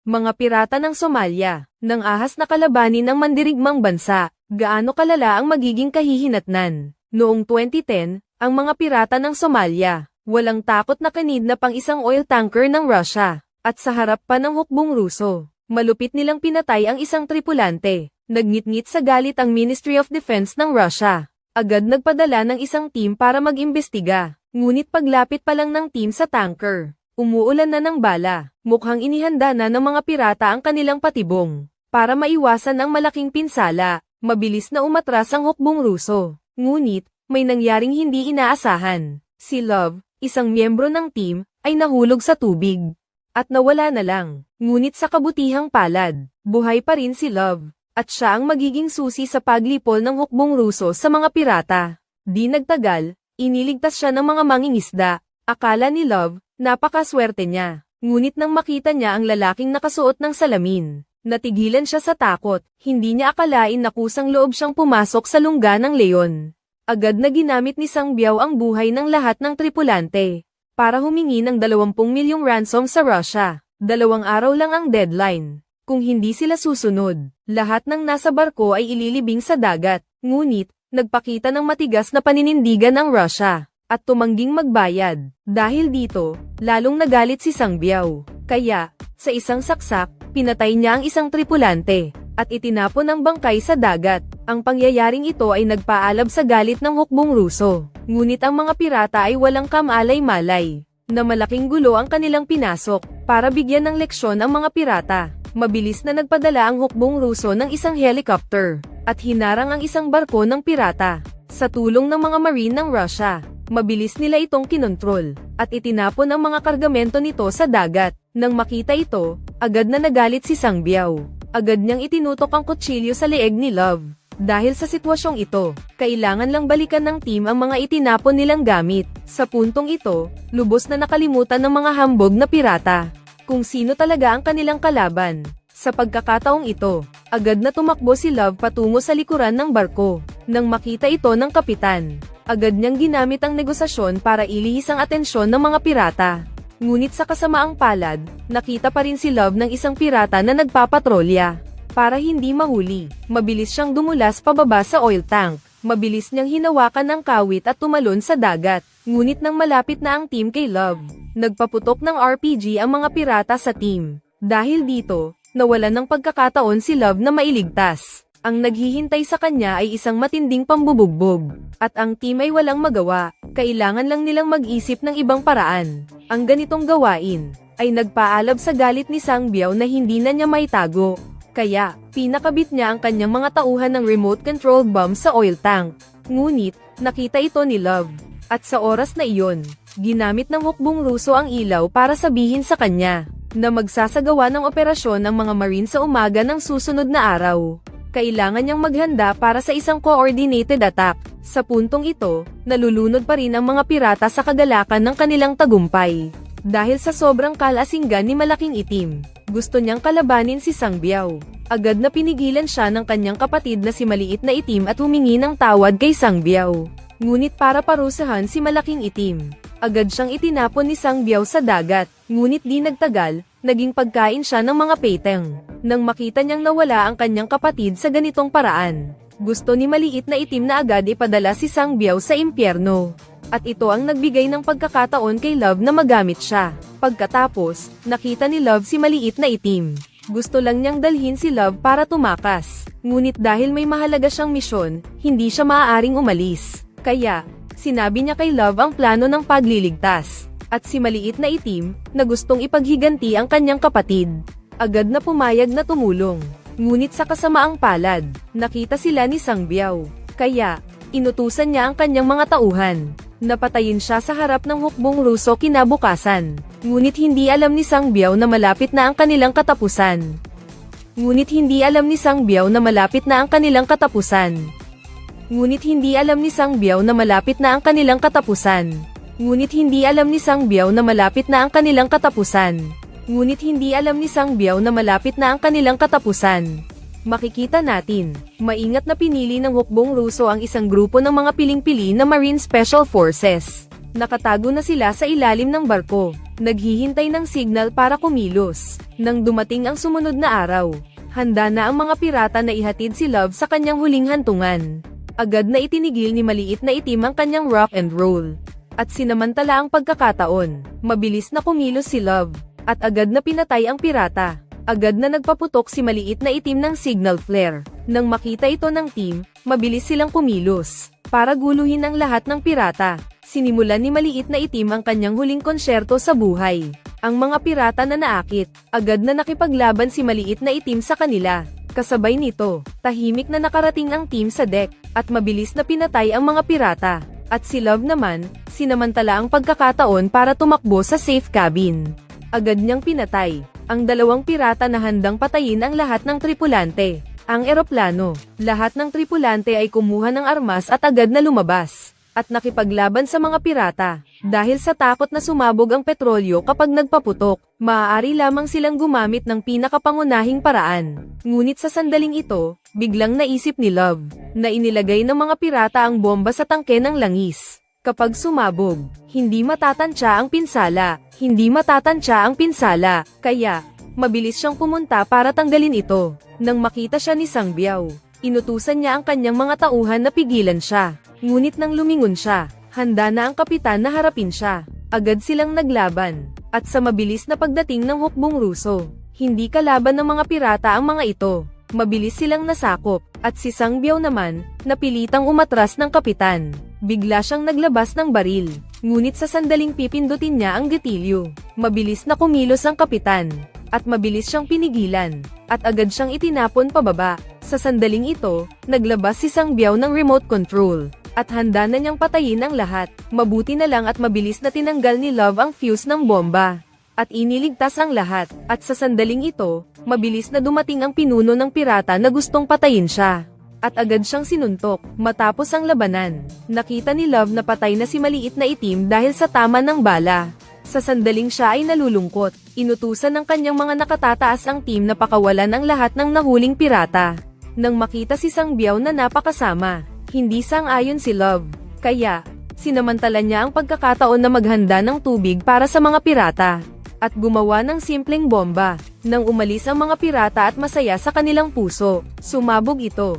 Mga pirata ng Somalia, ng ahas na kalabanin ng mandirigmang bansa, gaano kalala ang magiging kahihinatnan. Noong 2010, ang mga pirata ng Somalia, walang takot na kanid na pang isang oil tanker ng Russia, at sa harap pa ng hukbong Ruso, malupit nilang pinatay ang isang tripulante. Nagngit-ngit sa galit ang Ministry of Defense ng Russia. Agad nagpadala ng isang team para mag-imbestiga. Ngunit paglapit pa lang ng team sa tanker, umuulan na ng bala. Mukhang inihanda na ng mga pirata ang kanilang patibong. Para maiwasan ang malaking pinsala, mabilis na umatras ang hukbong Ruso. Ngunit, may nangyaring hindi inaasahan. Si Love, isang miyembro ng team, ay nahulog sa tubig. At nawala na lang. Ngunit sa kabutihang palad, buhay pa rin si Love. At siya ang magiging susi sa paglipol ng hukbong Ruso sa mga pirata. Di nagtagal, iniligtas siya ng mga mangingisda. Akala ni Love, napakaswerte niya. Ngunit nang makita niya ang lalaking nakasuot ng salamin, natigilan siya sa takot. Hindi niya akalain na kusang loob siyang pumasok sa lungga ng leon. Agad na ginamit ni Sangbiao ang buhay ng lahat ng tripulante para humingi ng 20 milyong ransom sa Russia. 2 araw lang ang deadline. Kung hindi sila susunod, lahat ng nasa barko ay ililibing sa dagat. Ngunit, nagpakita ng matigas na paninindigan ang Russia, at tumangging magbayad. Dahil dito, lalong nagalit si Sangbiao. Kaya, sa isang saksak, pinatay niya ang isang tripulante, at itinapon ang bangkay sa dagat. Ang pangyayaring ito ay nagpaalab sa galit ng hukbong Ruso. Ngunit ang mga pirata ay walang kamalay-malay, na malaking gulo ang kanilang pinasok, para bigyan ng leksyon ang mga pirata. Mabilis na nagpadala ang hukbong Ruso ng isang helicopter, at hinarang ang isang barko ng pirata. Sa tulong ng mga marine ng Russia, mabilis nila itong kinontrol, at itinapon ang mga kargamento nito sa dagat. Nang makita ito, agad na nagalit si Sangbiao. Agad niyang itinutok ang kutsilyo sa leeg ni Love. Dahil sa sitwasyong ito, kailangan lang balikan ng team ang mga itinapon nilang gamit. Sa puntong ito, lubos na nakalimutan ng mga hambog na pirata kung sino talaga ang kanilang kalaban. Sa pagkakataong ito, agad na tumakbo si Love patungo sa likuran ng barko. Nang makita ito ng kapitan, agad niyang ginamit ang negosasyon para ilihis ang atensyon ng mga pirata. Ngunit sa kasamaang palad, nakita pa rin si Love ng isang pirata na nagpapatrolya. Para hindi mahuli, mabilis siyang dumulas pababa sa oil tank. Mabilis niyang hinawakan ang kawit at tumalon sa dagat. Ngunit nang malapit na ang team kay Love, nagpaputok ng RPG ang mga pirata sa team. Dahil dito, nawalan ng pagkakataon si Love na mailigtas. Ang naghihintay sa kanya ay isang matinding pambubugbog. At ang team ay walang magawa, kailangan lang nilang mag-isip ng ibang paraan. Ang ganitong gawain ay nagpaalab sa galit ni Sangbiao na hindi na niya maitago. Kaya, pinakabit niya ang kanyang mga tauhan ng remote-controlled bomb sa oil tank. Ngunit, nakita ito ni Love. At sa oras na iyon, ginamit ng hukbong Ruso ang ilaw para sabihin sa kanya na magsasagawa ng operasyon ng mga marine sa umaga ng susunod na araw. Kailangan niyang maghanda para sa isang coordinated attack. Sa puntong ito, nalulunod pa rin ang mga pirata sa kagalakan ng kanilang tagumpay. Dahil sa sobrang kalasinggan ni Malaking Itim, gusto niyang kalabanin si Sangbiao. Agad na pinigilan siya ng kanyang kapatid na si Maliit na Itim at humingi ng tawad kay Sangbiao. Ngunit para parusahan si Malaking Itim, agad siyang itinapon ni Sangbiao sa dagat. Ngunit di nagtagal, naging pagkain siya ng mga peteng. Nang makita niyang nawala ang kanyang kapatid sa ganitong paraan, gusto ni Maliit na Itim na agad ipadala si Sangbiao sa impyerno. At ito ang nagbigay ng pagkakataon kay Love na magamit siya. Pagkatapos, nakita ni Love si Maliit na Itim. Gusto lang niyang dalhin si Love para tumakas. Ngunit dahil may mahalaga siyang misyon, hindi siya maaaring umalis. Kaya, sinabi niya kay Love ang plano ng pagliligtas. At si Maliit na Itim, na gustong ipaghiganti ang kanyang kapatid, agad na pumayag na tumulong. Ngunit sa kasamaang palad, nakita sila ni Sangbiao. Kaya, inutusan niya ang kanyang mga tauhan. Napatayin siya sa harap ng hukbong Ruso kinabukasan. Ngunit hindi alam ni Sangbiao na malapit na ang kanilang katapusan. Ngunit hindi alam ni Sangbiao na malapit na ang kanilang katapusan. Ngunit hindi alam ni Sangbiao na malapit na ang kanilang katapusan. Ngunit hindi alam ni Sangbiao na malapit na ang kanilang katapusan. Ngunit hindi alam ni Sangbiao na malapit na ang kanilang katapusan. Makikita natin, maingat na pinili ng hukbong Ruso ang isang grupo ng mga piling-pili na Marine Special Forces. Nakatago na sila sa ilalim ng barko, naghihintay ng signal para kumilos. Nang dumating ang sumunod na araw, handa na ang mga pirata na ihatid si Love sa kanyang huling hantungan. Agad na itinigil ni Maliit na Itim ang kanyang rock and roll. At sinamantala ang pagkakataon, mabilis na kumilos si Love, at agad na pinatay ang pirata. Agad na nagpaputok si Maliit na Itim ng signal flare. Nang makita ito ng team, mabilis silang kumilos, para guluhin ang lahat ng pirata. Sinimulan ni Maliit na Itim ang kanyang huling konsyerto sa buhay. Ang mga pirata na naakit, agad na nakipaglaban si Maliit na Itim sa kanila. Kasabay nito, tahimik na nakarating ang team sa deck, at mabilis na pinatay ang mga pirata. At si Love naman, sinamantala ang pagkakataon para tumakbo sa safe cabin. Agad niyang pinatay ang dalawang pirata na handang patayin ang lahat ng tripulante. Ang eroplano, lahat ng tripulante ay kumuha ng armas at agad na lumabas, at nakipaglaban sa mga pirata. Dahil sa takot na sumabog ang petrolyo kapag nagpaputok, maaari lamang silang gumamit ng pinakapangunahing paraan. Ngunit sa sandaling ito, biglang naisip ni Love, na inilagay ng mga pirata ang bomba sa tangke ng langis. Kapag sumabog, hindi matatansya ang pinsala, kaya, mabilis siyang pumunta para tanggalin ito. Nang makita siya ni Sangbiao, inutusan niya ang kanyang mga tauhan na pigilan siya. Ngunit nang lumingon siya, handa na ang kapitan na harapin siya. Agad silang naglaban, at sa mabilis na pagdating ng hukbong Ruso, hindi kalaban ng mga pirata ang mga ito. Mabilis silang nasakop, at si Sangbiao naman, napilitang umatras ng kapitan. Bigla siyang naglabas ng baril, ngunit sa sandaling pipindutin niya ang gatilyo, mabilis na kumilos ang kapitan, at mabilis siyang pinigilan, at agad siyang itinapon pababa. Sa sandaling ito, naglabas si Sangbiao ng remote control, at handa na niyang patayin ang lahat. Mabuti na lang at mabilis na tinanggal ni Love ang fuse ng bomba, at iniligtas ang lahat. At sa sandaling ito, mabilis na dumating ang pinuno ng pirata na gustong patayin siya. At agad siyang sinuntok. Matapos ang labanan, nakita ni Love na patay na si Maliit na Itim dahil sa tama ng bala. Sa sandaling siya ay nalulungkot, inutusan ng kanyang mga nakatataas ang team na pakawalan ang lahat ng nahuling pirata. Nang makita si Sangbiao na napakasama, hindi sang-ayon si Love, kaya, sinamantala niya ang pagkakataon na maghanda ng tubig para sa mga pirata, at gumawa ng simpleng bomba. Nang umalis ang mga pirata at masaya sa kanilang puso, sumabog ito.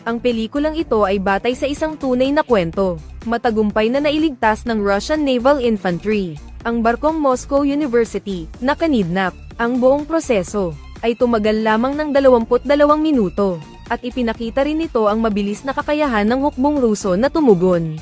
Ang pelikulang ito ay batay sa isang tunay na kwento. Matagumpay na nailigtas ng Russian Naval Infantry ang barkong Moscow University na kanidnap. Ang buong proseso ay tumagal lamang ng 22 minuto, at ipinakita rin nito ang mabilis na kakayahan ng hukbong Ruso na tumugon.